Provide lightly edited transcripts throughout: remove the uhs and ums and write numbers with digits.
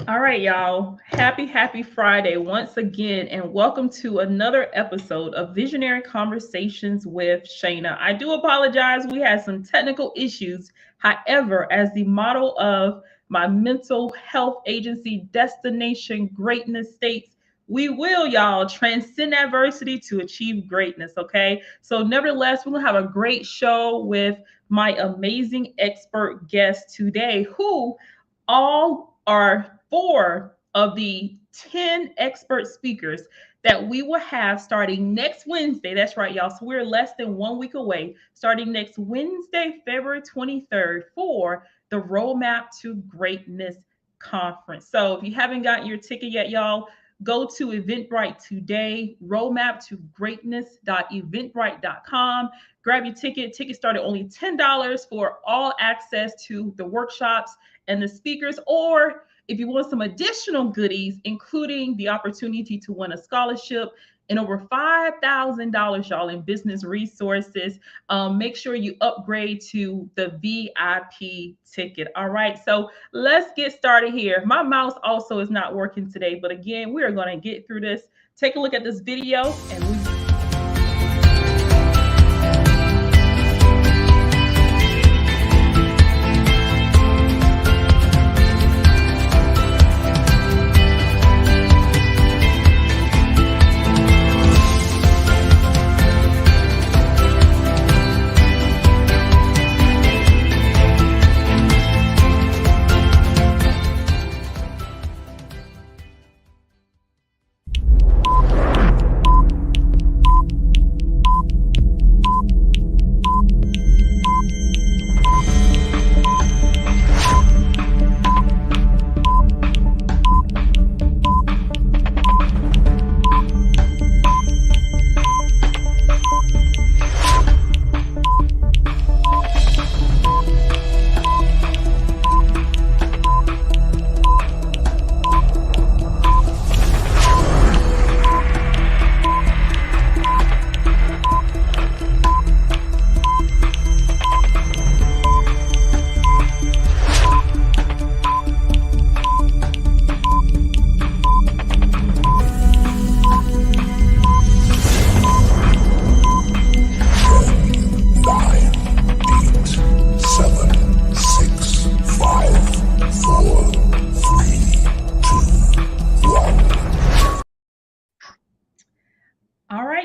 All right, y'all. Happy Friday once again, and welcome to another episode of Visionary Conversations with Shanna. I do apologize. We had some technical issues. However, as the model of my mental health agency, Destination Greatness states, we will, y'all, transcend adversity to achieve greatness. Okay. So, nevertheless, we're going to have a great show with my amazing expert guest today who all are four of the 10 expert speakers that we will have starting next Wednesday. That's right, y'all. So we're less than 1 week away, starting next Wednesday, February 23rd, for the Roadmap to Greatness Conference. So if you haven't gotten your ticket yet, y'all, go to Eventbrite today, roadmap to greatness.eventbrite.com. Grab your ticket. Tickets start at only $10 for all access to the workshops and the speakers, or if you want some additional goodies, including the opportunity to win a scholarship and over $5,000, y'all, in business resources, make sure you upgrade to the VIP ticket. All right, so let's get started here. My mouse also is not working today, but again, we are going to get through this. Take a look at this video and we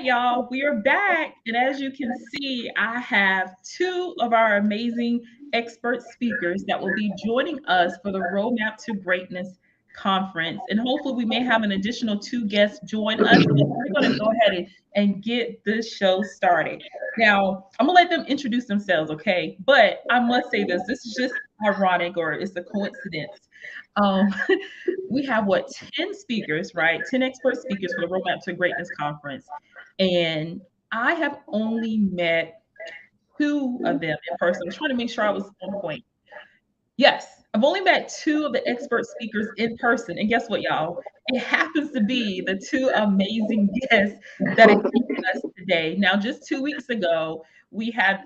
y'all, we are back. And as you can see, I have two of our amazing expert speakers that will be joining us for the Roadmap to Greatness conference. And hopefully, we may have an additional two guests join us. And we're going to go ahead and get this show started. Now, I'm going to let them introduce themselves, okay? But I must say this is just ironic, or it's a coincidence. Um, we have 10 speakers, right? 10 expert speakers for the Roadmap to Greatness conference. And I have only met two of them in person. I'm trying to make sure I was on point. Yes, I've only met two of the expert speakers in person. And guess what, y'all? It happens to be the two amazing guests that are joining us today. Now, just 2 weeks ago, we had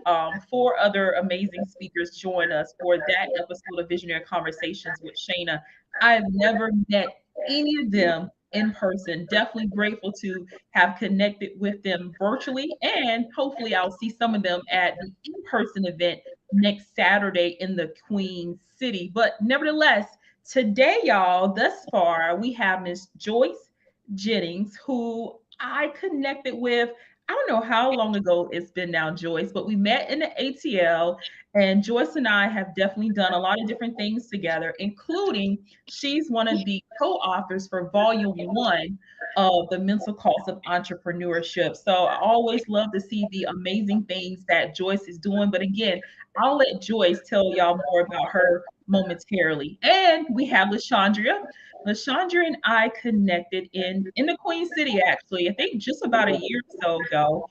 four other amazing speakers join us for that episode of Visionary Conversations with Shanna. I've never met any of them in person. Definitely grateful to have connected with them virtually, and hopefully I'll see some of them at the in-person event next Saturday in the Queen City. But nevertheless, today, y'all, thus far, we have Miss Joyce Jennings, who I connected with. I don't know how long ago it's been now, Joyce, but we met in the ATL, and Joyce and I have definitely done a lot of different things together, including she's one of the co-authors for Volume 1 of The Mental Cost of Entrepreneurship. So I always love to see the amazing things that Joyce is doing. But again, I'll let Joyce tell y'all more about her momentarily. And we have LaShaundria. LaShaundria and I connected in the Queen City, actually, I think just about a year or so ago.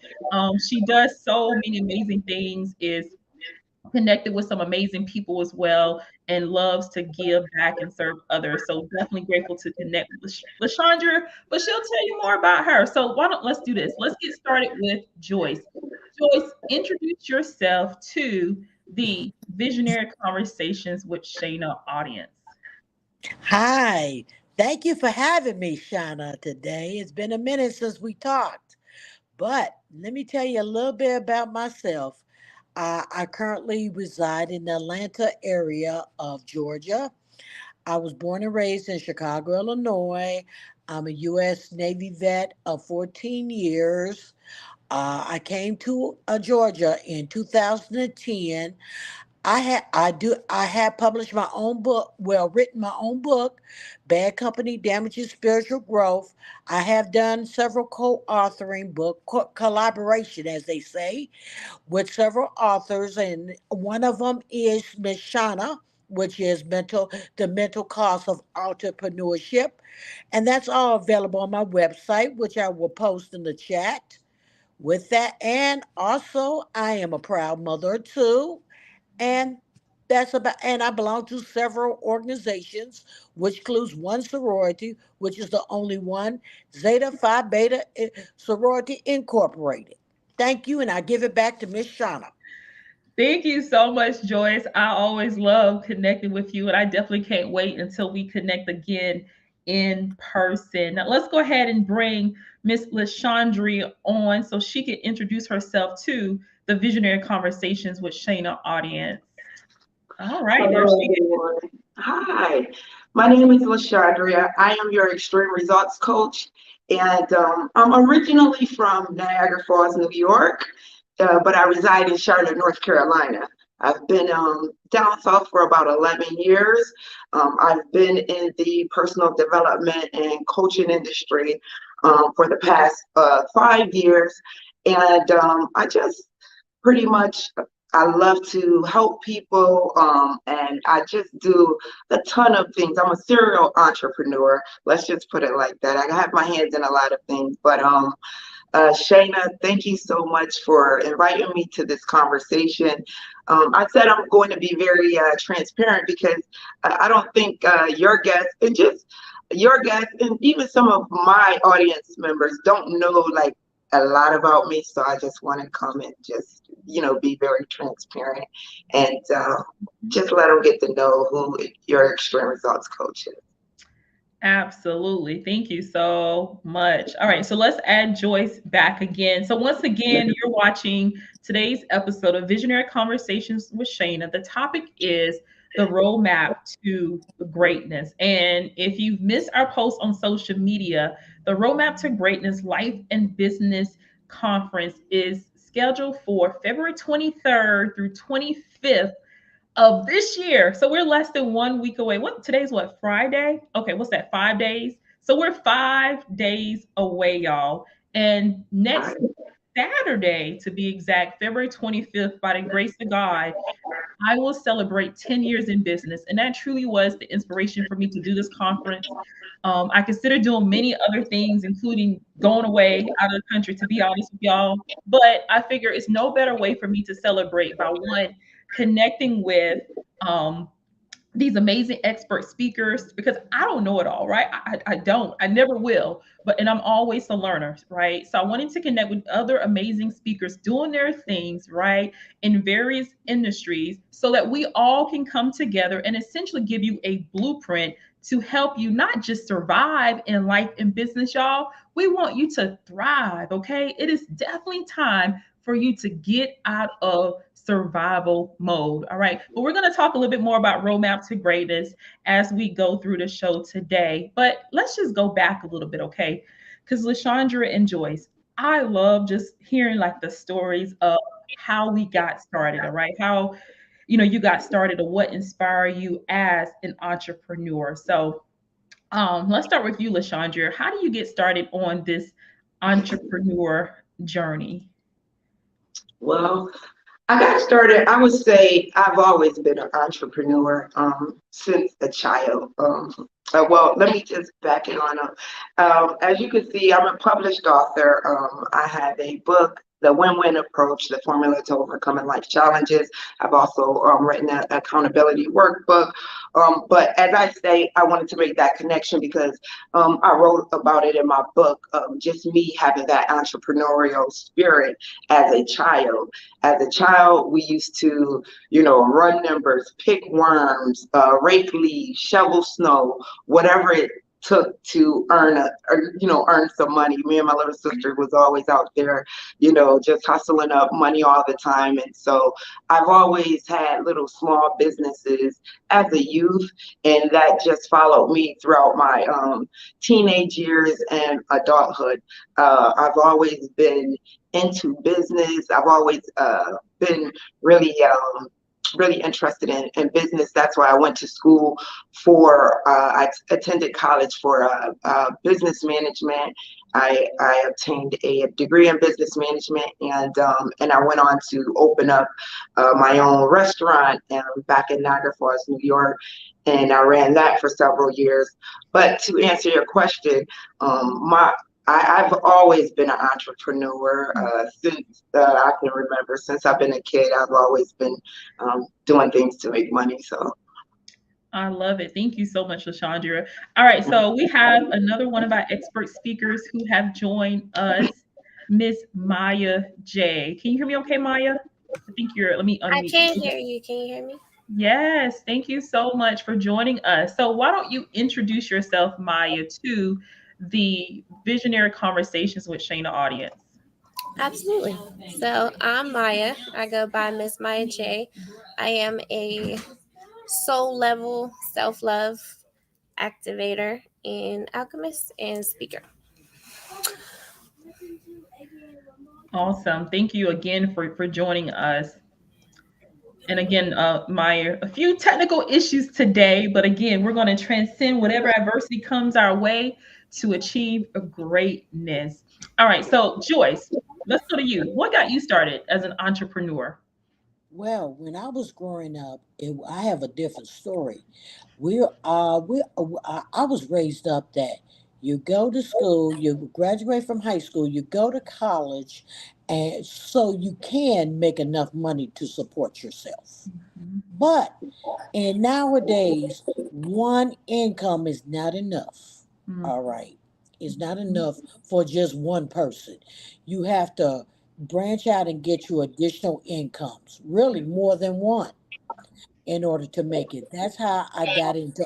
She does so many amazing things, is connected with some amazing people as well, and loves to give back and serve others. So definitely grateful to connect with LaShaundria, but she'll tell you more about her. So why don't let's do this. Let's get started with Joyce. Joyce, introduce yourself to the Visionary Conversations with Shanna audience. Hi. Thank you for having me, Shauna, today. It's been a minute since we talked, but let me tell you a little bit about myself. I currently reside in the Atlanta area of Georgia. I was born and raised in Chicago, Illinois. I'm a U.S. Navy vet of 14 years. I came to Georgia in 2010. I had published my own book, well, written my own book, Bad Company Damages Spiritual Growth. I have done several co-authoring collaboration, as they say, with several authors, and one of them is Miss Shauna, which is the mental cost of entrepreneurship, and that's all available on my website, which I will post in the chat. With that, and also I am a proud mother too, and and I belong to several organizations, which includes one sorority, which is the only one, Zeta Phi Beta Sorority Incorporated. Thank you, and I give it back to Miss Shauna. Thank you so much, Joyce. I always love connecting with you, and I definitely can't wait until we connect again in person. Now, let's go ahead and bring Miss LaShaundria on so she can introduce herself to the Visionary Conversations with Shana audience. All right, there Hello, she everyone. Hi, my name is LaShaundria. I am your extreme results coach, and I'm originally from Niagara Falls, New York, but I reside in Charlotte, North Carolina. I've been down south for about 11 years. I've been in the personal development and coaching industry for the past 5 years, and I just pretty much I love to help people, and I just do a ton of things. I'm a serial entrepreneur. Let's just put it like that. I have my hands in a lot of things, but Shayna, thank you so much for inviting me to this conversation. I said I'm going to be very transparent because I don't think your guests and just your guests and even some of my audience members don't know like a lot about me. So I just want to come and just be very transparent and just let them get to know who your extreme results coach is. Absolutely. Thank you so much. All right, so let's add Joyce back again. So once again, you're watching today's episode of Visionary Conversations with Shana. The topic is the roadmap to greatness. And if you've missed our post on social media, the Roadmap to Greatness Life and Business Conference is scheduled for February 23rd through 25th of this year. So we're less than 1 week away. Today's what, Friday? Okay, what's that? 5 days. So we're 5 days away, y'all. And next Saturday, to be exact, February 25th, by the grace of God, I will celebrate 10 years in business. And that truly was the inspiration for me to do this conference. I consider doing many other things, including going away out of the country, to be honest with y'all. But I figure it's no better way for me to celebrate by one, connecting with um, these amazing expert speakers because I don't know it all, right? I don't, I never will, and I'm always a learner, right? So I wanted to connect with other amazing speakers doing their things, right, in various industries so that we all can come together and essentially give you a blueprint to help you not just survive in life and business, y'all. We want you to thrive, okay? It is definitely time for you to get out of survival mode. All right. But we're going to talk a little bit more about Roadmap to Greatness as we go through the show today. But let's just go back a little bit, okay? Because LaShaundria and Joyce, I love just hearing like the stories of how we got started, all right? How you got started or what inspired you as an entrepreneur. So let's start with you, LaShaundria. How do you get started on this entrepreneur journey? Well, I got started. I would say I've always been an entrepreneur since a child. Well, let me just back it on up. As you can see, I'm a published author. I have a book the win-win approach, the formula to overcoming life challenges. I've also written an accountability workbook. But as I say, I wanted to make that connection because I wrote about it in my book, just me having that entrepreneurial spirit as a child. As a child, we used to, run numbers, pick worms, rake leaves, shovel snow, whatever it took to earn some money. Me and my little sister was always out there, just hustling up money all the time. And so I've always had little small businesses as a youth, and that just followed me throughout my teenage years and adulthood. I've always been into business. I've always been really really interested in business. That's why I went to school I attended college for business management. I obtained a degree in business management, and I went on to open up my own restaurant back in Niagara Falls, New York, and I ran that for several years. But to answer your question, I've always been an entrepreneur since I can remember. Since I've been a kid, I've always been doing things to make money. So I love it. Thank you so much, LaShaundria. All right, so we have another one of our expert speakers who have joined us, Miss Maya J. Can you hear me okay, Maya? I think let me I unmute can you. hear you. Can you hear me? Yes, thank you so much for joining us. So why don't you introduce yourself, Maya, to the Visionary Conversations with Shanna audience? Absolutely. So I'm Maya. I go by Miss Maya J. I am a soul level self love activator and alchemist and speaker. Awesome. Thank you again for joining us. And again, Maya, a few technical issues today, but again, we're going to transcend whatever adversity comes our way to achieve a greatness. All right, so Joyce, let's go to you. What got you started as an entrepreneur? Well, when I was growing up, I have a different story. I was raised up that you go to school, you graduate from high school, you go to college, and so you can make enough money to support yourself. Mhm. But and nowadays, one income is not enough. Mhm. All right. It's not enough for just one person. You have to branch out and get you additional incomes, really more than one, in order to make it. That's how I got into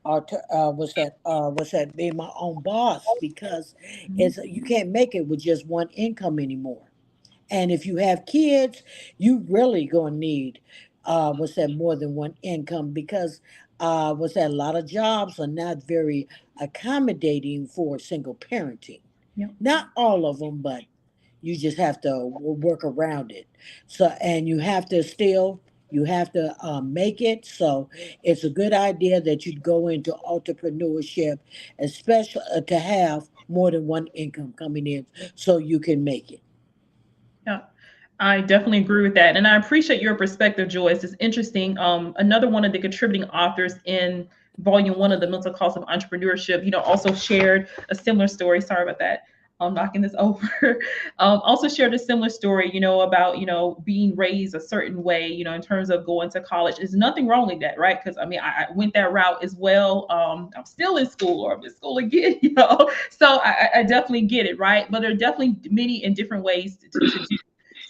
what's that being my own boss, because Mhm. it's you can't make it with just one income anymore. And if you have kids, you really gonna need more than one income, because a lot of jobs are not very accommodating for single parenting. Yep. Not all of them, but you just have to work around it. So, and you have to make it. So it's a good idea that you'd go into entrepreneurship, especially to have more than one income coming in so you can make it. Yeah, I definitely agree with that. And I appreciate your perspective, Joyce. It's interesting. Another one of the contributing authors in volume one of the mental cost of entrepreneurship, also shared a similar story. Sorry about that. I'm knocking this over. Also shared a similar story, about, being raised a certain way, in terms of going to college. There's nothing wrong with that, right? Because I mean, I went that route as well. I'm still in school, or I'm in school again, So I definitely get it, right? But there are definitely many and different ways to do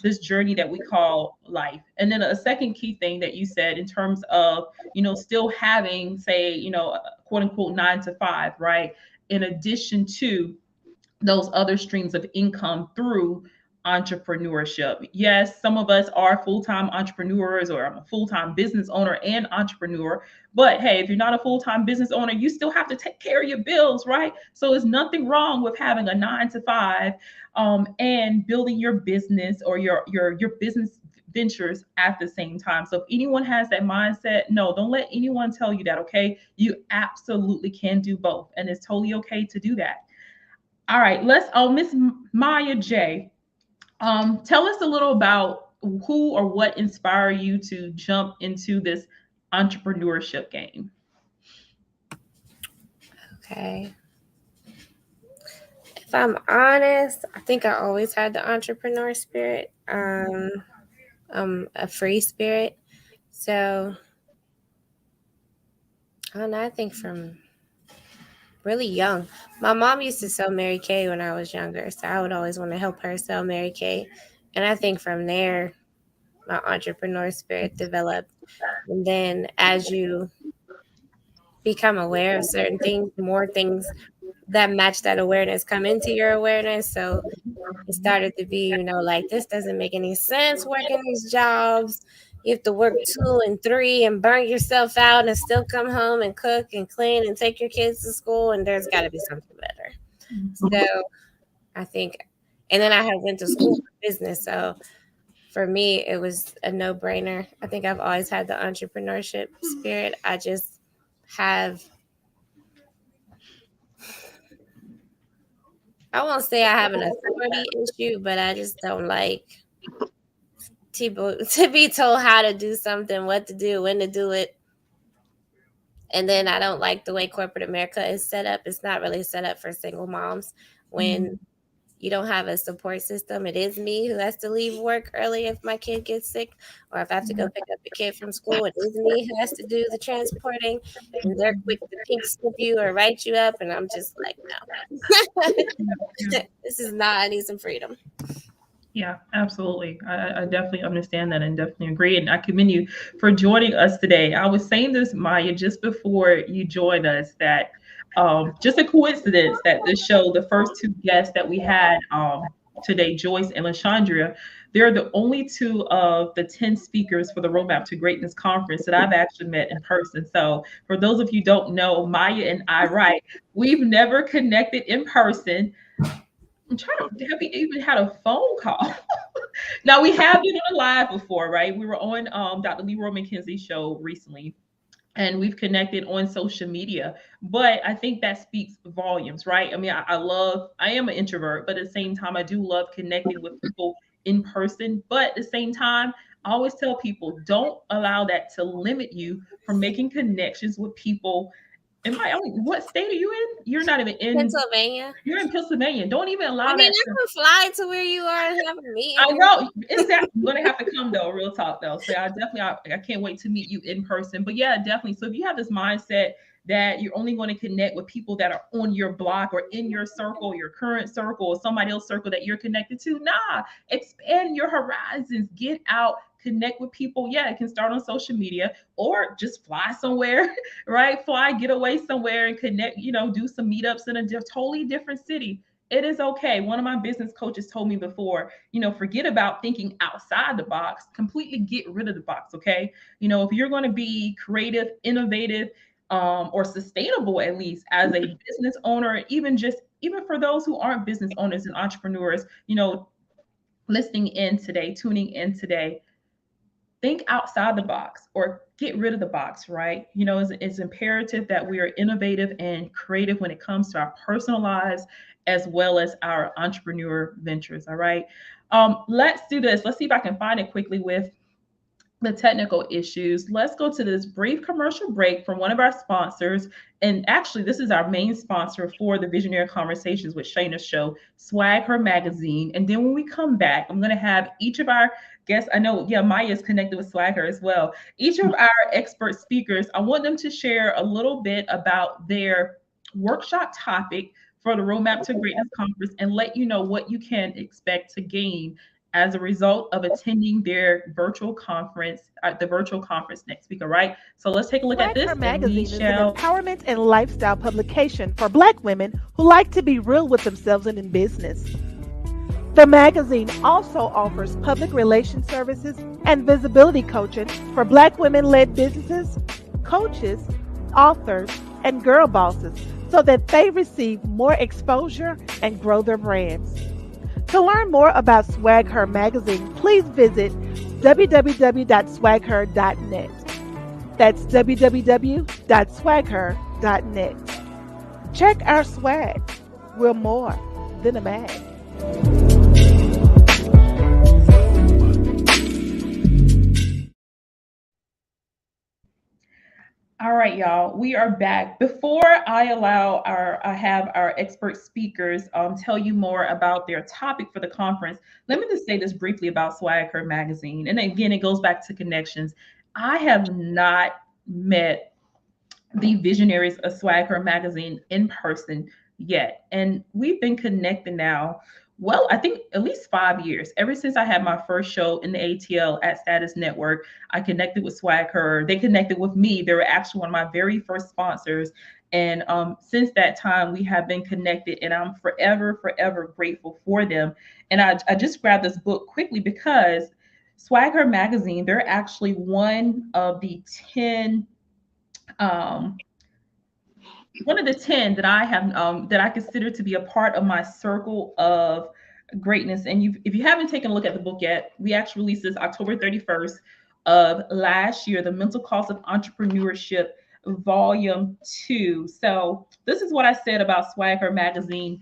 this journey that we call life. And then a second key thing that you said in terms of, still having, say, quote unquote 9 to 5, right? In addition to those other streams of income through entrepreneurship. Yes, some of us are full-time entrepreneurs, or I'm a full-time business owner and entrepreneur. But hey, if you're not a full-time business owner, you still have to take care of your bills, right? So there's nothing wrong with having a 9 to 5, and building your business or your business ventures at the same time. So if anyone has that mindset, no, don't let anyone tell you that, okay? You absolutely can do both, and it's totally okay to do that. All right, let's Miss Maya J. Tell us a little about who or what inspired you to jump into this entrepreneurship game. Okay. If I'm honest, I think I always had the entrepreneur spirit, a free spirit. So I don't know. I think from really young, my mom used to sell Mary Kay when I was younger, so I would always want to help her sell Mary Kay, and I think from there, my entrepreneur spirit developed. And then as you become aware of certain things, more things that match that awareness come into your awareness. So it started to be, like, this doesn't make any sense working these jobs. You have to work 2 and 3 and burn yourself out and still come home and cook and clean and take your kids to school. And there's got to be something better. So I think, and then I had went to school for business. So for me, it was a no-brainer. I think I've always had the entrepreneurship spirit. I just have, I won't say I have an authority issue, but I just don't like people to be told how to do something, what to do, when to do it. And then I don't like the way corporate America is set up. It's not really set up for single moms. When you don't have a support system, it is me who has to leave work early if my kid gets sick, or if I have to go pick up a kid from school, it is me who has to do the transporting. And they're quick to pink slip you or write you up. And I'm just like, no, this is not, I need some freedom. Yeah, absolutely. I definitely understand that and definitely agree. And I commend you for joining us today. I was saying this, Maya, just before you joined us, that just a coincidence that this show, the first 2 guests that we had today, Joyce and LaShaundria, they're the only 2 of the 10 speakers for the Roadmap to Greatness conference that I've actually met in person. So for those of you who don't know, Maya and I, right, we've never connected in person. I'm trying to, have we even had a phone call? Now, we have been on live before, right? We were on Dr. Leroy McKenzie's show recently, and we've connected on social media. But I think that speaks volumes, right? I mean, I am an introvert, but at the same time, I do love connecting with people in person. But at the same time, I always tell people, don't allow that to limit you from making connections with people. What state are you in? You're not even in Pennsylvania. You're in Pennsylvania. Don't even allow I mean, that. I can fly to where you are and have a meeting. I know, exactly. I'm gonna have to come though, real talk though. So I can't wait to meet you in person. But yeah, definitely. So if you have this mindset that you're only going to connect with people that are on your block or in your circle, your current circle, or somebody else's circle that you're connected to, expand your horizons, get out, connect with people. Yeah, it can start on social media or just fly somewhere, right? Get away somewhere and connect, do some meetups in a totally different city. It is okay. One of my business coaches told me before, forget about thinking outside the box, completely get rid of the box. Okay. If you're going to be creative, innovative, or sustainable, at least as a business owner, even for those who aren't business owners and entrepreneurs, listening in today, tuning in today, think outside the box or get rid of the box, right? It's imperative that we are innovative and creative when it comes to our personal lives as well as our entrepreneur ventures. All right. Let's do this. Let's see if I can find it quickly with the technical issues. Let's go to this brief commercial break from one of our sponsors. And actually, this is our main sponsor for the Visionary Conversations with Shanna show, Swag Her Magazine. And then when we come back, I'm going to have each of our guests, I know, Maya is connected with Swag Her as well. Each of our expert speakers, I want them to share a little bit about their workshop topic for the Roadmap to Greatness Conference and let you know what you can expect to gain as a result of attending their virtual conference, the virtual conference next week. All right. So let's take a look at this. Her magazine is an empowerment and lifestyle publication for Black women who like to be real with themselves and in business. The magazine also offers public relations services and visibility coaching for Black women-led businesses, coaches, authors, and girl bosses so that they receive more exposure and grow their brands. To learn more about Swag Her Magazine, please visit www.swagher.net. That's www.swagher.net. Check our swag. We're more than a mag. All right, y'all. We are back. Before I have our expert speakers tell you more about their topic for the conference, let me just say this briefly about Swag Her Magazine. And again, it goes back to connections. I have not met the visionaries of Swagger magazine in person yet. And we've been connected now, well, I think at least 5 years. Ever since I had my first show in the ATL at Status Network, I connected with Swagger. They connected with me. They were actually one of my very first sponsors. And since that time, we have been connected, and I'm forever, forever grateful for them. And I just grabbed this book quickly because Swagger magazine, they're actually one of the 10 um, one of the 10 that I have that I consider to be a part of my circle of greatness. And if you haven't taken a look at the book yet, we actually released this October 31st of last year, The Mental Cost of Entrepreneurship, Volume 2. So this is what I said about Swagger Magazine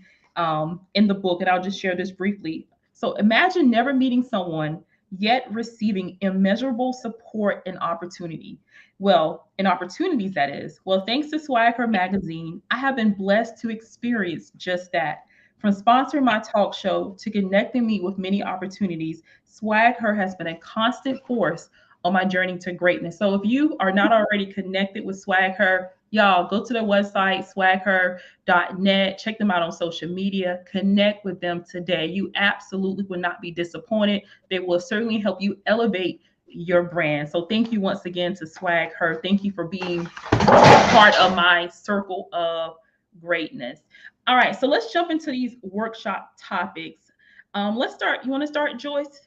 in the book, and I'll just share this briefly. So imagine never meeting someone yet receiving immeasurable support and opportunity. Well, in opportunities, that is. Well, thanks to Swagger Magazine, I have been blessed to experience just that. From sponsoring my talk show to connecting me with many opportunities, Swagger has been a constant force on my journey to greatness. So if you are not already connected with Swagger, y'all go to their website, swagger.net, check them out on social media, connect with them today. You absolutely will not be disappointed. They will certainly help you elevate your brand. So thank you once again to Swag Her. Thank you for being part of my circle of greatness. All right, so let's jump into these workshop topics. Let's start. You want to start, Joyce?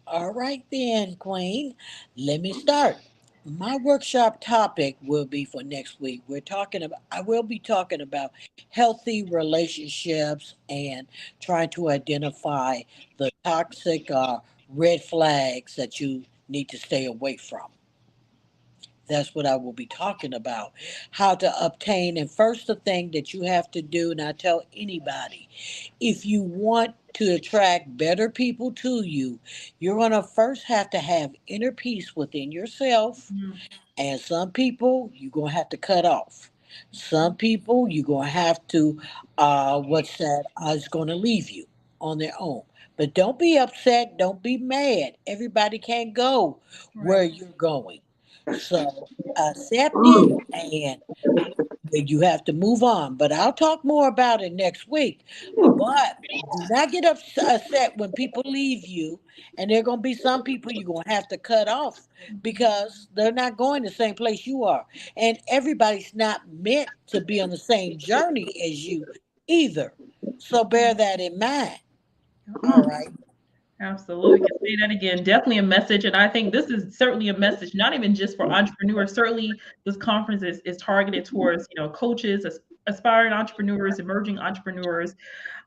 All right, then, Queen. Let me start. My workshop topic will be for next week. I will be talking about healthy relationships and trying to identify the toxic red flags that you need to stay away from. That's what I will be talking about. How to obtain, and first, the thing that you have to do, and I tell anybody, if you want to attract better people to you, you're going to first have to have inner peace within yourself, Mhm. and some people you're going to have to cut off. Some people you're going to have to, what's that, is going to leave you on their own. But don't be upset. Don't be mad. Everybody can't go where Right. you're going. So accept it, Mm. and you have to move on. But I'll talk more about it next week. But do not get upset when people leave you. And there are going to be some people you're going to have to cut off because they're not going the same place you are. And everybody's not meant to be on the same journey as you either. So bear that in mind. All Mm. right. Absolutely. Can say that again. Definitely a message. And I think this is certainly a message, not even just for entrepreneurs. Certainly, this conference is targeted towards, coaches, aspiring entrepreneurs, emerging entrepreneurs.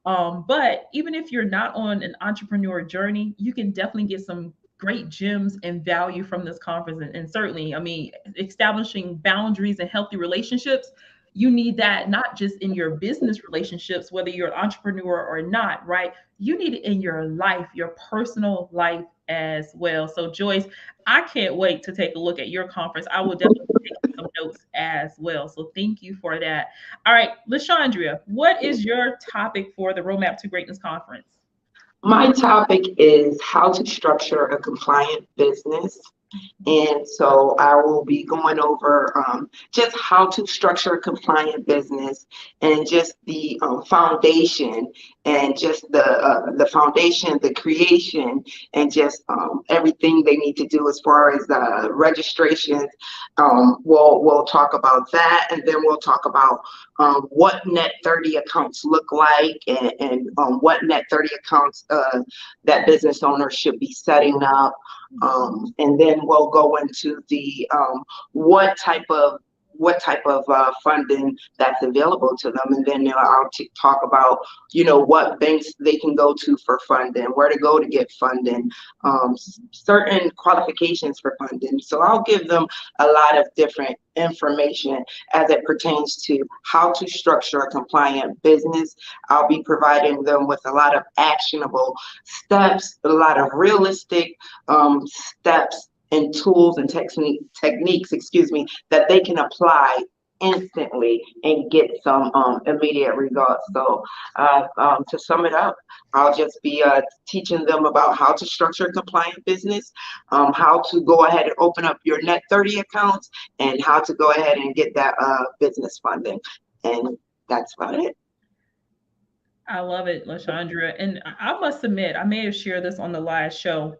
But even if you're not on an entrepreneur journey, you can definitely get some great gems and value from this conference. And certainly, I mean, establishing boundaries and healthy relationships, you need that not just in your business relationships, whether you're an entrepreneur or not, right? You need it in your life, your personal life as well. So, Joyce, I can't wait to take a look at your conference. I will definitely take some notes as well. So, thank you for that. All right, LaShaundria, what is your topic for the Roadmap to Greatness conference? My topic is how to structure a compliant business. And so I will be going over just how to structure a compliant business and just the foundation and just the foundation, the creation, and just everything they need to do as far as registrations. We'll talk about that, and then we'll talk about what Net 30 accounts look like, and what Net 30 accounts that business owners should be setting up. And then we'll go into the what type of funding that's available to them, and then I'll talk about what banks they can go to for funding, where to go to get funding, certain qualifications for funding. So I'll give them a lot of different information as it pertains to how to structure a compliant business. I'll be providing them with a lot of actionable steps, a lot of realistic steps and tools and techniques, that they can apply instantly and get some immediate results. So to sum it up, I'll just be teaching them about how to structure a compliant business, how to go ahead and open up your net 30 accounts, and how to go ahead and get that business funding. And that's about it. I love it, LaShaundria. And I must admit, I may have shared this on the last show.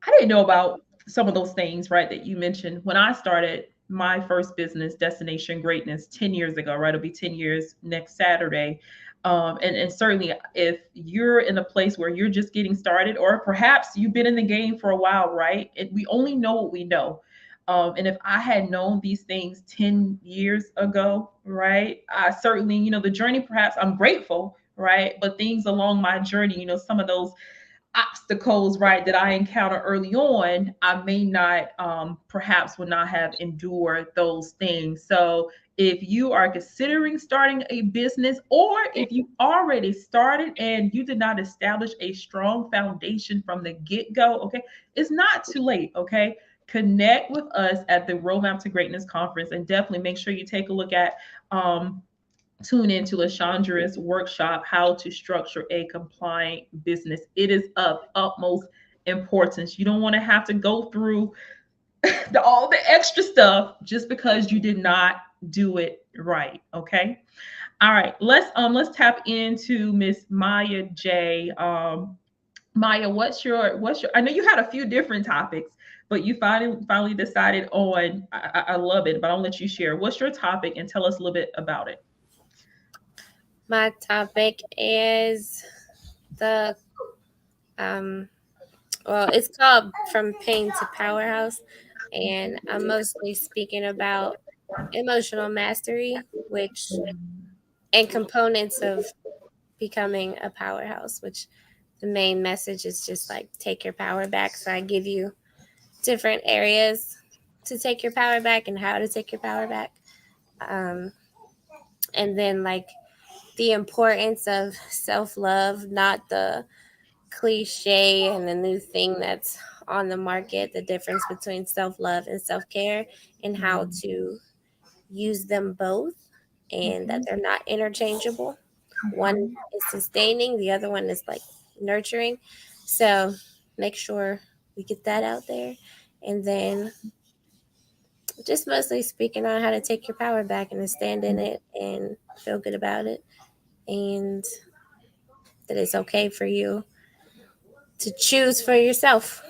I didn't know about some of those things, right, that you mentioned when I started my first business, Destination Greatness, 10 years ago, right? It'll be 10 years next Saturday. And certainly, if you're in a place where you're just getting started, or perhaps you've been in the game for a while, right? And we only know what we know. And if I had known these things 10 years ago, right, I certainly, the journey, perhaps I'm grateful, right? But things along my journey, some of those obstacles, right, that I encounter early on, I may not, perhaps would not have endured those things. So if you are considering starting a business, or if you already started and you did not establish a strong foundation from the get-go, okay, it's not too late, okay? Connect with us at the Roadmap to Greatness conference, and definitely make sure you take a look at tune into LaShaundria's workshop, How to Structure a Compliant Business. It is of utmost importance. You don't want to have to go through all the extra stuff just because you did not do it right. Okay. All right. Let's tap into Miss Maya J. Maya, what's your I know you had a few different topics, but you finally decided on, I love it, but I'll let you share. What's your topic, and tell us a little bit about it. My topic is the it's called From Pain to Powerhouse, and I'm mostly speaking about emotional mastery, which and components of becoming a powerhouse, which the main message is just like take your power back. So I give you different areas to take your power back and how to take your power back. And then like the importance of self-love, not the cliche and the new thing that's on the market, the difference between self-love and self-care, and how to use them both, and that they're not interchangeable. One is sustaining, the other one is like nurturing. So make sure we get that out there. And then just mostly speaking on how to take your power back and to stand in it and feel good about it, and that it's okay for you to choose for yourself.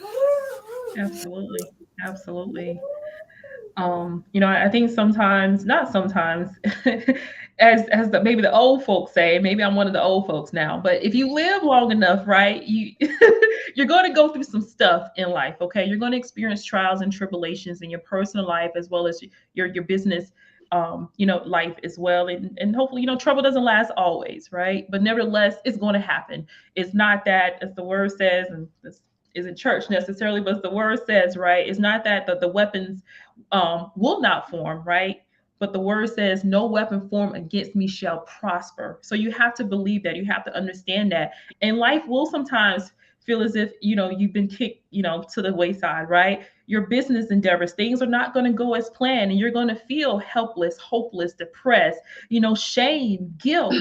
Absolutely. Absolutely. I think sometimes, not sometimes, as maybe the old folks say, maybe I'm one of the old folks now, but if you live long enough, right, you're going to go through some stuff in life, okay? You're going to experience trials and tribulations in your personal life as well as your business life as well. And hopefully, trouble doesn't last always, right? But nevertheless, it's going to happen. It's not that, as the word says, and this isn't church necessarily, but the word says, right, it's not that the weapons will not form, right? But the word says, no weapon formed against me shall prosper. So you have to believe that. You have to understand that. And life will sometimes feel as if, you've been kicked, to the wayside, right? Your business endeavors, things are not going to go as planned, and you're going to feel helpless, hopeless, depressed, shame, guilt.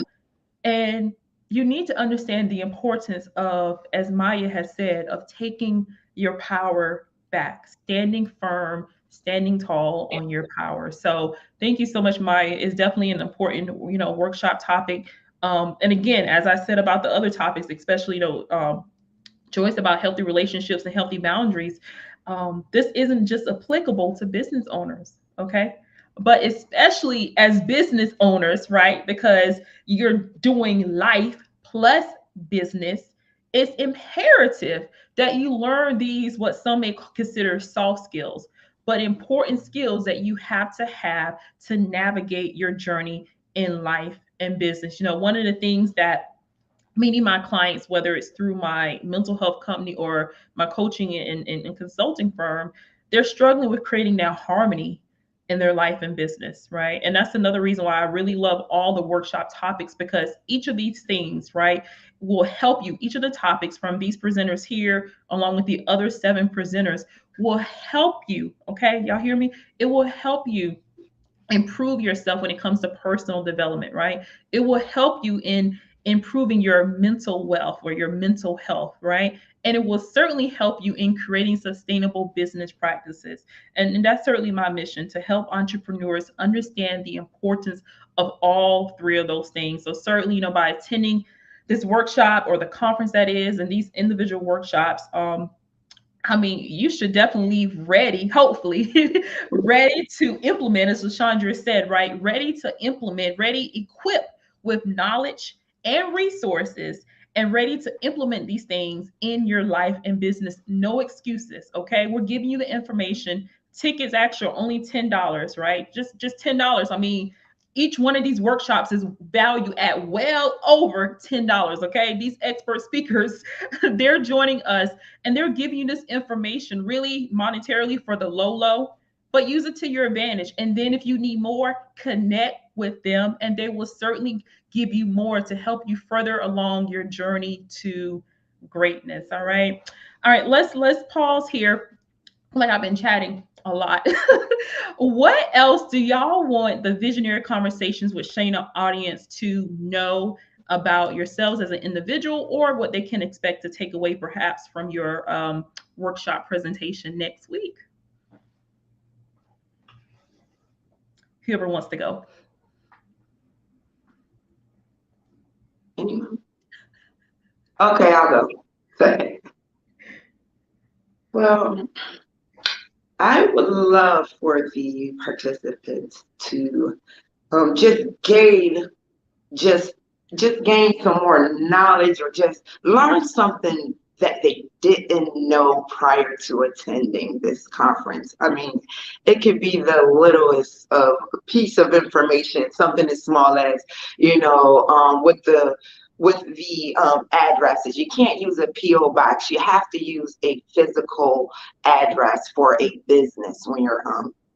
And you need to understand the importance of, as Maya has said, of taking your power back, standing firm, standing tall on your power. So thank you so much, Maya. It's definitely an important, workshop topic. And again, as I said about the other topics, especially, Joyce, about healthy relationships and healthy boundaries, this isn't just applicable to business owners, okay? But especially as business owners, right? Because you're doing life plus business, it's imperative that you learn these, what some may consider soft skills, but important skills that you have to navigate your journey in life and business. One of the things that many of my clients, whether it's through my mental health company or my coaching and consulting firm, they're struggling with creating that harmony in their life and business, right? And that's another reason why I really love all the workshop topics, because each of these things, right, will help you. Each of the topics from these presenters here, along with the other 7 presenters, will help you. Okay, y'all hear me? It will help you improve yourself when it comes to personal development, right? It will help you in improving your mental wealth or your mental health, right? And it will certainly help you in creating sustainable business practices. And that's certainly my mission, to help entrepreneurs understand the importance of all three of those things. So certainly, by attending this workshop or the conference that is, and these individual workshops, I mean, you should definitely leave ready, hopefully, ready to implement, as LaShaundria said, right? Ready to implement, ready, equipped with knowledge and resources, and ready to implement these things in your life and business. No excuses, okay? We're giving you the information. Tickets actually are only $10, right? Just $10. I mean, each one of these workshops is valued at well over $10, okay? These expert speakers, they're joining us and they're giving you this information really monetarily for the low, but use it to your advantage. And then if you need more, connect with them and they will certainly give you more to help you further along your journey to greatness. All right. All right, let's pause here. Like I've been chatting a lot. What else do y'all want the Visionary Conversations with Shanna audience to know about yourselves as an individual, or what they can expect to take away perhaps from your workshop presentation next week? Whoever wants to go. Anyone? Okay, I'll go. Second. Well, I would love for the participants to just gain just just gain some more knowledge or just learn something that they didn't know prior to attending this conference. I mean, it could be the littlest of piece of information, something as small as, with the addresses. You can't use a PO box. You have to use a physical address for a business when you're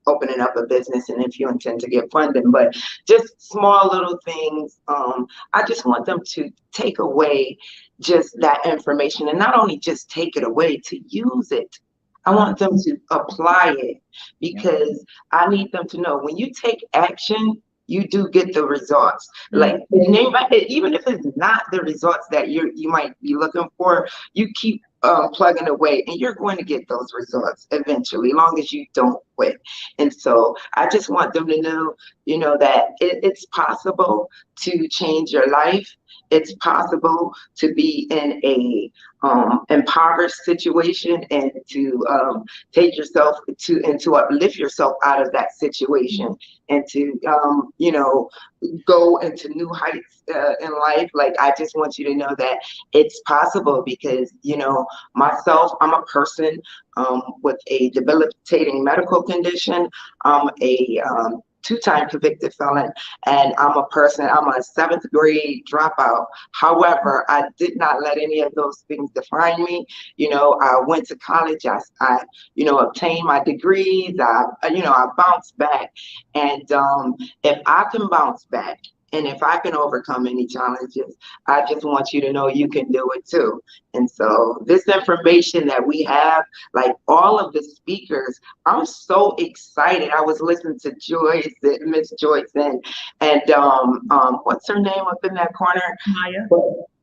opening up a business, and if you intend to get funding. But just small little things. I just want them to take away just that information, and not only just take it away, to use it. I want them to apply it, because I need them to know when you take action, you do get the results. Like, even if it's not the results that you might be looking for, you keep plugging away, and you're going to get those results eventually, long as you don't quit. And so I just want them to know, that it's possible to change your life. It's possible to be in a impoverished situation, and to take yourself and to uplift yourself out of that situation, and to go into new heights in life. Like, I just want you to know that it's possible, because myself, I'm a person with a debilitating medical condition. I'm a two-time convicted felon, and I'm a seventh grade dropout. However, I did not let any of those things define me. I went to college, I obtained my degrees, I bounced back. And if I can bounce back, and if I can overcome any challenges, I just want you to know you can do it too. And so this information that we have, like all of the speakers, I'm so excited. I was listening to Joyce, Miss Joyce, and what's her name up in that corner? Maya.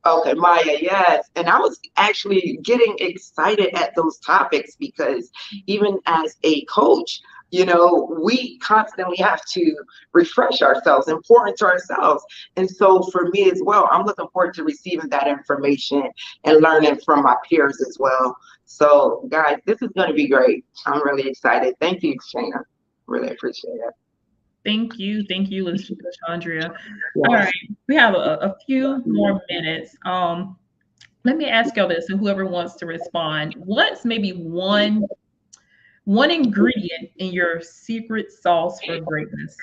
Okay, Maya, yes. And I was actually getting excited at those topics, because even as a coach, we constantly have to refresh ourselves and pour into ourselves. And so for me as well, I'm looking forward to receiving that information and learning from my peers as well. So guys, this is going to be great. I'm really excited. Thank you, Shanna. Really appreciate it. Thank you, LaShaundria. All right, we have a few more minutes. Let me ask y'all this, and whoever wants to respond, what's maybe one ingredient in your secret sauce for greatness?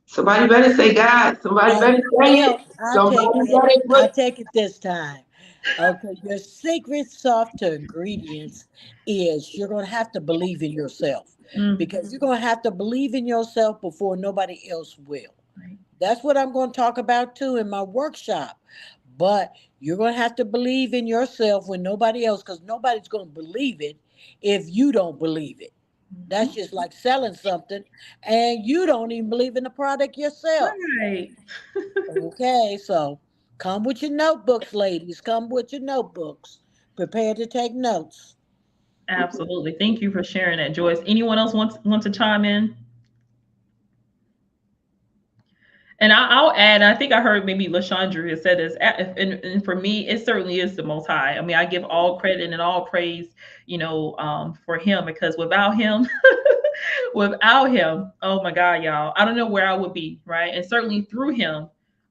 Somebody better say God. Somebody better say it. I'll take it this time. Okay, your secret soft ingredients is you're going to have to believe in yourself, because you're going to have to believe in yourself before nobody else will. Right. That's what I'm going to talk about too in my workshop. But You're going to have to believe in yourself when nobody else, because nobody's going to believe it if you don't believe it. That's Mhm. just like selling something and you don't even believe in the product yourself. Right. Okay, so come with your notebooks, ladies. Come with your notebooks. Prepare to take notes. Absolutely. Thank you for sharing that, Joyce. Anyone else want to chime in? And I'll add, I think I heard maybe LaShaundria said this, and for me, it certainly is the Most High. I mean, I give all credit and all praise, for Him, because without Him, without Him, oh my God, y'all, I don't know where I would be, right? And certainly through Him,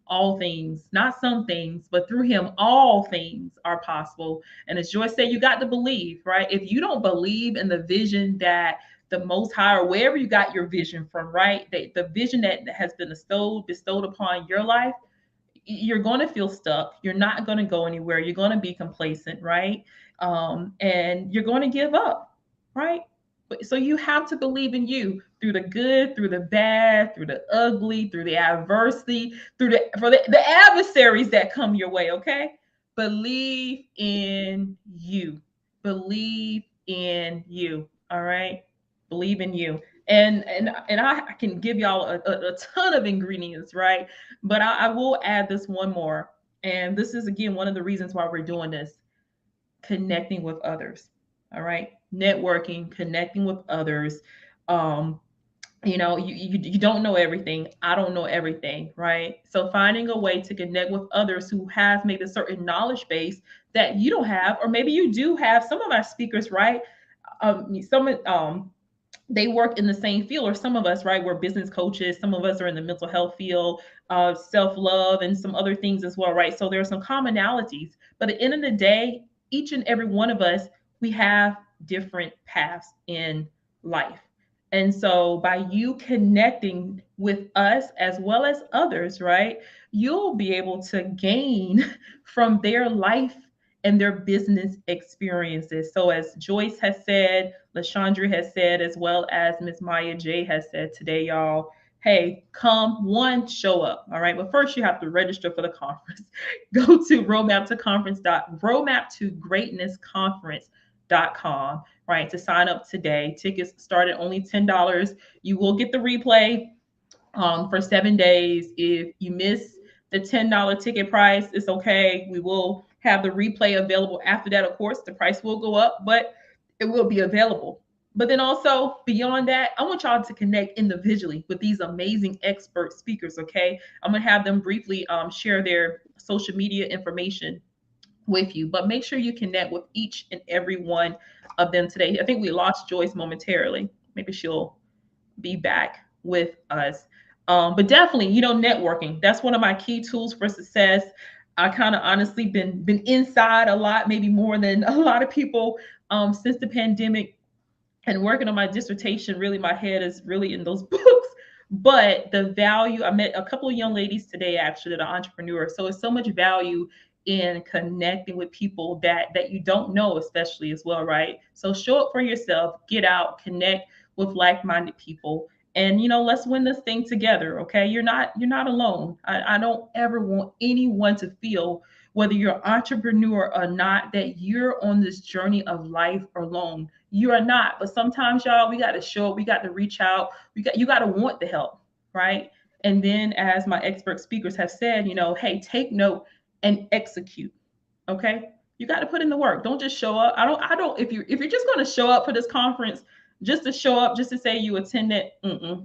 all things, not some things, but through Him, all things are possible. And as Joyce said, you got to believe, right? If you don't believe in the vision that the Most High, or wherever you got your vision from, right? The vision that has been bestowed upon your life, you're going to feel stuck. You're not going to go anywhere. You're going to be complacent, right? And you're going to give up, right? So you have to believe in you through the good, through the bad, through the ugly, through the adversity, the adversaries that come your way. Okay, believe in you. Believe in you. All right, believe in you. And I can give y'all a ton of ingredients, right? But I will add this one more. And this is, again, one of the reasons why we're doing this: connecting with others. All right. Networking, connecting with others. Um, you don't know everything. I don't know everything, right? So finding a way to connect with others who have maybe a certain knowledge base that you don't have, or maybe you do have. Some of our speakers, right? They work in the same field, or some of us, right, we're business coaches, some of us are in the mental health field, self-love, and some other things as well, right? So there are some commonalities, but at the end of the day, each and every one of us, we have different paths in life. And so by you connecting with us as well as others, right, you'll be able to gain from their life and their business experiences. So as Joyce has said, LaShaundria has said, as well as Miss Maya J has said today, y'all, hey, come, one, show up. All right. But first you have to register for the conference. Go to roadmap to greatness conference.com, right, to sign up today. Tickets start at only $10. You will get the replay for 7 days. If you miss the $10 ticket price, it's okay. We will have the replay available after that. Of course, the price will go up, but it will be available. But then also beyond that, I want y'all to connect individually with these amazing expert speakers. Okay, I'm gonna have them briefly share their social media information with you, but make sure you connect with each and every one of them today. I think we lost Joyce momentarily. Maybe she'll be back with us. But definitely, networking. That's one of my key tools for success. I kind of honestly been inside a lot, maybe more than a lot of people, since the pandemic, and working on my dissertation. Really, my head is really in those books. But the value, I met a couple of young ladies today actually that are entrepreneurs. So it's so much value in connecting with people that you don't know, especially as well, right? So show up for yourself, get out, connect with like-minded people, and let's win this thing together. Okay, you're not alone. I don't ever want anyone to feel, whether you're an entrepreneur or not, that you're on this journey of life alone. You are not. But sometimes, y'all, we got to show up. We got to reach out. You got to want the help, right? And then, as my expert speakers have said, hey, take note and execute. Okay, you got to put in the work. Don't just show up. I don't. If you're just going to show up for this conference, just to show up, just to say you attended,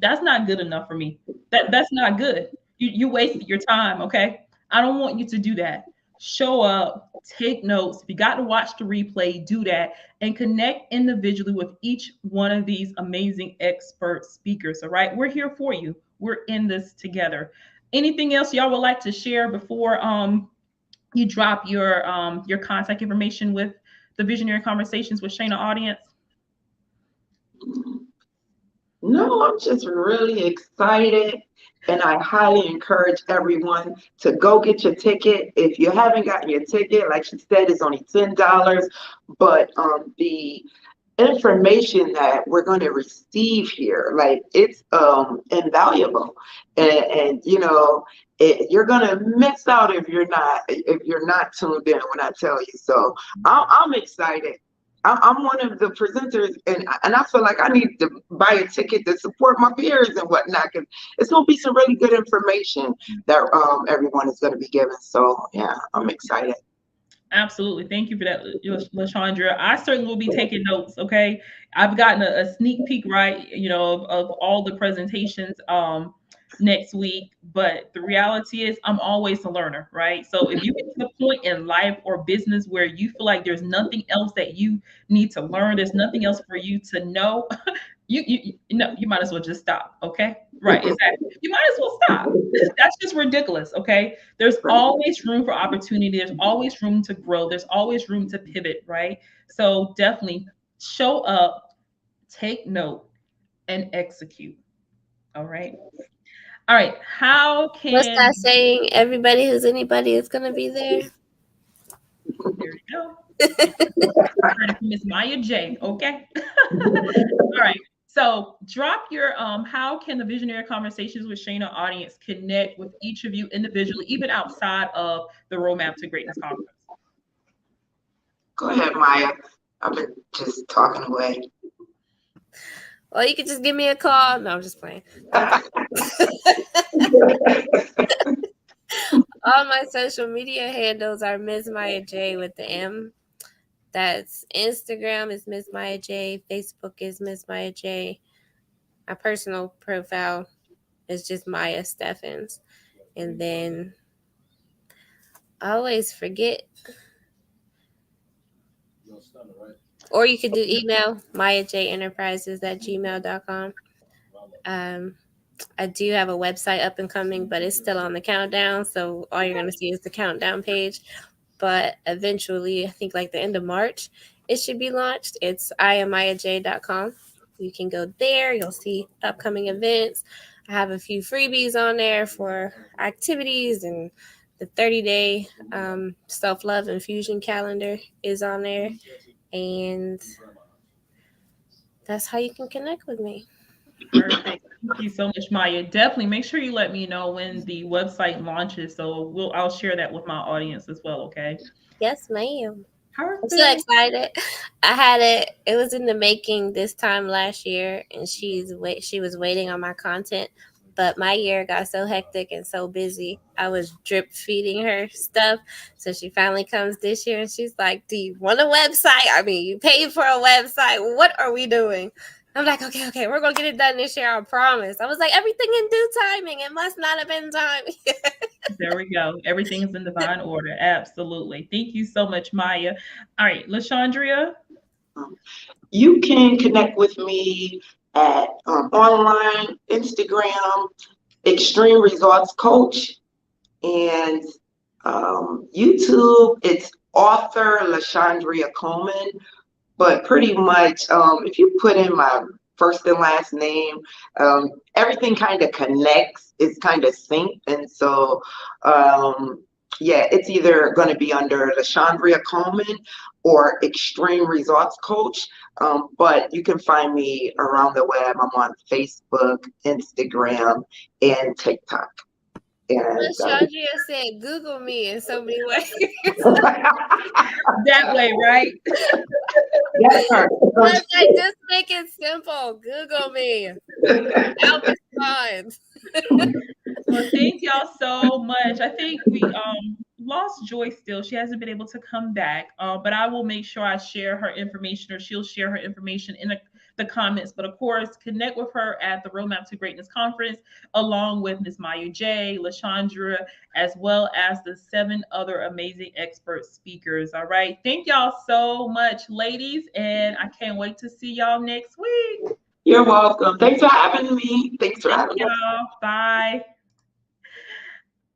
that's not good enough for me. That's not good. You wasted your time. Okay, I don't want you to do that. Show up, take notes. If you got to watch the replay, do that, and connect individually with each one of these amazing expert speakers. All right, we're here for you. We're in this together. Anything else y'all would like to share before you drop your contact information with the Visionary Conversations with Shanna audience? No, I'm just really excited, and I highly encourage everyone to go get your ticket. If you haven't gotten your ticket, like she said, it's only $10, but the information that we're going to receive here. Like it's invaluable, and you're going to miss out if you're not tuned in when I tell you. So I'm excited. I'm one of the presenters, and I feel like I need to buy a ticket to support my peers and whatnot, because it's going to be some really good information that everyone is going to be given. So yeah, I'm excited. Absolutely. Thank you for that, LaShaundria. I certainly will be taking notes. Okay. I've gotten a sneak peek, right, of all the presentations next week. But the reality is, I'm always a learner, right? So if you get to the point in life or business where you feel like there's nothing else that you need to learn, there's nothing else for you to know, you might as well just stop. Okay. Right. Exactly. You might as well stop. That's just ridiculous. Okay. There's always room for opportunity. There's always room to grow. There's always room to pivot. Right. So definitely show up, take note, and execute. All right. All right. How What's can that saying? Everybody who's anybody is gonna be there. There you go. Heard it from Miss Maya J. Okay. All right. So drop your how can the Visionary Conversations with Shanna audience connect with each of you individually, even outside of the Roadmap to Greatness conference? Go ahead, Maya. I've been just talking away. Well, you could just give me a call. No, I'm just playing. All my social media handles are Ms. Maya J with the M. That's Instagram is Ms. Maya J. Facebook is Ms. Maya J. My personal profile is just Maya Steffens. And then I always forget. Or you could do email mayajenterprises@gmail.com. I do have a website up and coming, but it's still on the countdown. So all you're going to see is the countdown page. But eventually, I think like the end of March, it should be launched. It's iamayaj.com. You can go there. You'll see upcoming events. I have a few freebies on there for activities, and the 30-day self-love infusion calendar is on there. And that's how you can connect with me. Perfect. Thank you so much, Maya. Definitely make sure you let me know when the website launches. So I'll share that with my audience as well. Okay. Yes, ma'am. I'm Perfect. so excited. I had it was in the making this time last year, and she was waiting on my content, but my year got so hectic and so busy. I was drip feeding her stuff. So she finally comes this year and she's like, "Do you want a website? I mean, you paid for a website. What are we doing?" I'm like, okay, we're gonna get it done this year, I promise. I was like, everything in due timing. It must not have been time. There we go. Everything is in divine order. Absolutely. Thank you so much, Maya. All right, LaShaundria. You can connect with me at online, Instagram, Extreme Results Coach, and YouTube. It's author LaShaundria Coleman. But pretty much, if you put in my first and last name, everything kind of connects. It's kind of synced. And so, yeah, it's either going to be under LaShaundria Coleman or Extreme Results Coach. But you can find me around the web. I'm on Facebook, Instagram, and TikTok. And LaShaundria said, "Google me" in so many ways. That way, right? I was like, just make it simple. Google me. I'll respond. Well, thank y'all so much. I think we lost Joyce still. She hasn't been able to come back. But I will make sure I share her information, or she'll share her information in the comments. But of course, connect with her at the Roadmap to Greatness conference, along with Ms. Maya J, LaShaundria, as well as the 7 other amazing expert speakers. All right. Thank y'all so much, ladies. And I can't wait to see y'all next week. You're welcome. Thanks for having me. Thanks for having me. Y'all. Bye.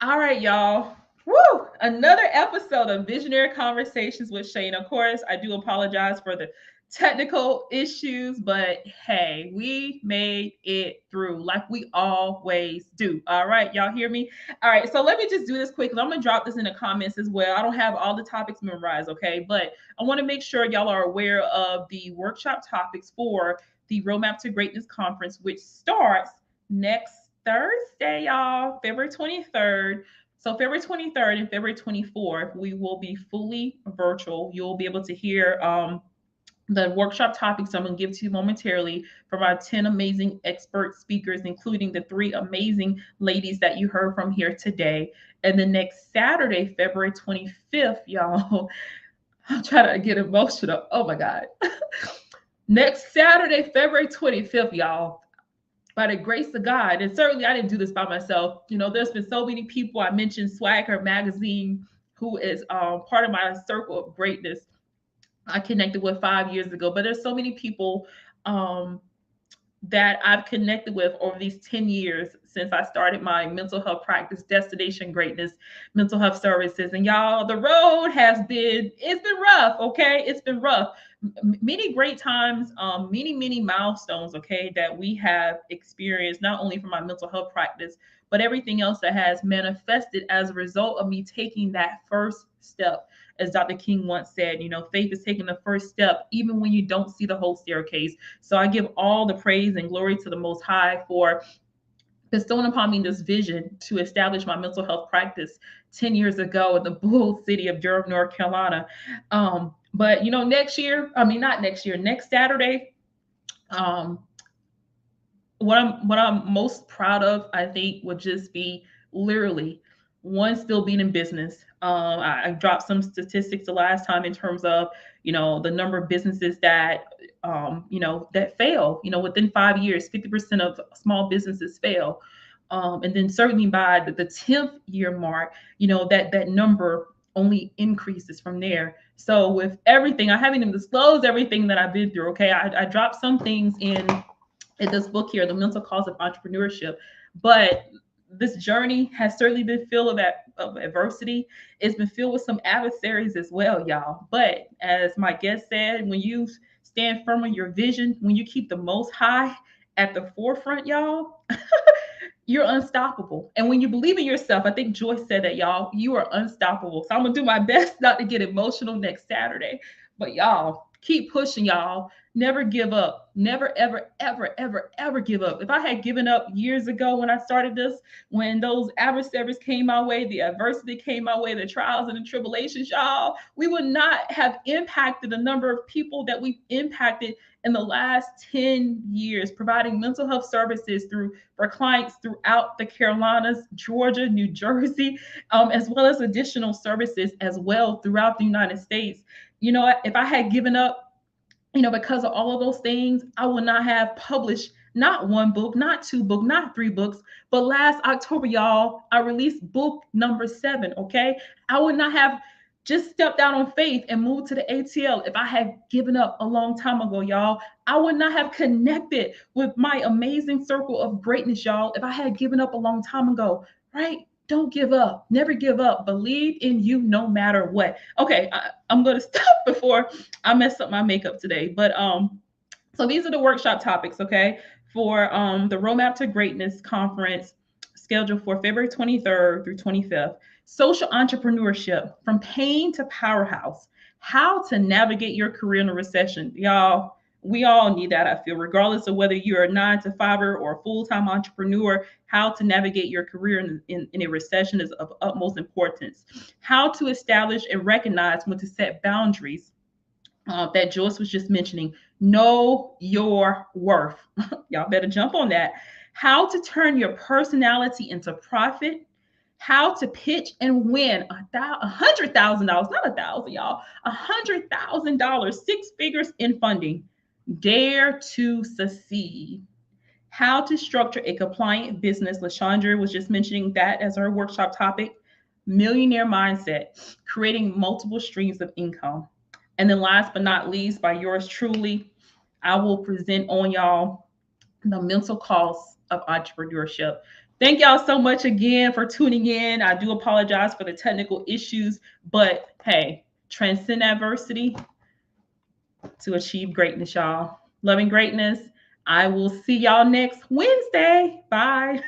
All right, y'all. Woo! Another episode of Visionary Conversations with Shane. Of course, I do apologize for the technical issues, but hey, we made it through like we always do. All right, y'all hear me? All right, so let me just do this quick. I'm gonna drop this in the comments as well. I don't have all the topics memorized, okay, but I want to make sure y'all are aware of the workshop topics for the Roadmap to Greatness conference, which starts next Thursday, y'all, February 23rd. So February 23rd and February 24th, we will be fully virtual. You'll be able to hear the workshop topics I'm going to give to you momentarily from our 10 amazing expert speakers, including the 3 amazing ladies that you heard from here today. And the next Saturday, February 25th, y'all, I'm trying to get emotional. Oh my God. Next Saturday, February 25th, y'all, by the grace of God, and certainly I didn't do this by myself. You know, there's been so many people. I mentioned Swagger Magazine, who is part of my circle of greatness. I connected with 5 years ago, but there's so many people um, that I've connected with over these 10 years since I started my mental health practice, Destination Greatness Mental Health Services. And y'all, the road it's been rough, okay? It's been rough. Many great times, many milestones, okay, that we have experienced, not only from my mental health practice, but everything else that has manifested as a result of me taking that first step. As Dr. King once said, you know, faith is taking the first step, even when you don't see the whole staircase. So I give all the praise and glory to the Most High for bestowing upon me this vision to establish my mental health practice 10 years ago in the Bull City of Durham, North Carolina. But, you know, next Saturday, um, what I'm most proud of, I think, would just be literally one, still being in business. I dropped some statistics the last time in terms of, you know, the number of businesses that that fail. You know, within 5 years, 50% of small businesses fail. And then certainly by the 10th year mark, you know, that number only increases from there. So with everything, I haven't even disclosed everything that I've been through. Okay, I dropped some things in this book here, The Mental Cost of Entrepreneurship. But this journey has certainly been filled of adversity. It's been filled with some adversaries as well, y'all. But as my guest said, when you stand firm on your vision, when you keep the Most High at the forefront, y'all, you're unstoppable. And when you believe in yourself, I think Joyce said that, y'all, you are unstoppable. So I'm gonna do my best not to get emotional next Saturday. But y'all, keep pushing, y'all. Never give up. Never, ever, ever, ever, ever give up. If I had given up years ago when I started this, when those adversaries came my way, the adversity came my way, the trials and the tribulations, y'all, we would not have impacted the number of people that we've impacted in the last 10 years, providing mental health services for clients throughout the Carolinas, Georgia, New Jersey, as well as additional services as well throughout the United States. You know, if I had given up, you know, because of all of those things, I would not have published not one book, not two books, not three books, but last October, y'all, I released book number 7. Okay. I would not have just stepped out on faith and moved to the ATL if I had given up a long time ago, y'all. I would not have connected with my amazing circle of greatness, y'all, if I had given up a long time ago, right? Don't give up. Never give up. Believe in you no matter what. Okay, I'm going to stop before I messed up my makeup today. But so these are the workshop topics, okay, for the Roadmap to Greatness conference scheduled for February 23rd through 25th. Social entrepreneurship, from pain to powerhouse. How to navigate your career in a recession. Y'all, we all need that, I feel, regardless of whether you're a 9-to-5er or a full-time entrepreneur. How to navigate your career in a recession is of utmost importance. How to establish and recognize when to set boundaries that Joyce was just mentioning. Know your worth. Y'all better jump on that. How to turn your personality into profit. How to pitch and win $100,000, not 1,000, y'all, $100,000, 6 figures in funding. Dare to succeed. How to structure a compliant business. LaShaundria was just mentioning that as her workshop topic. Millionaire mindset, creating multiple streams of income. And then last but not least, by yours truly, I will present on y'all the mental cost of entrepreneurship. Thank y'all so much again for tuning in. I do apologize for the technical issues, but hey, transcend adversity to achieve greatness, y'all. Loving greatness. I will see y'all next Wednesday. Bye.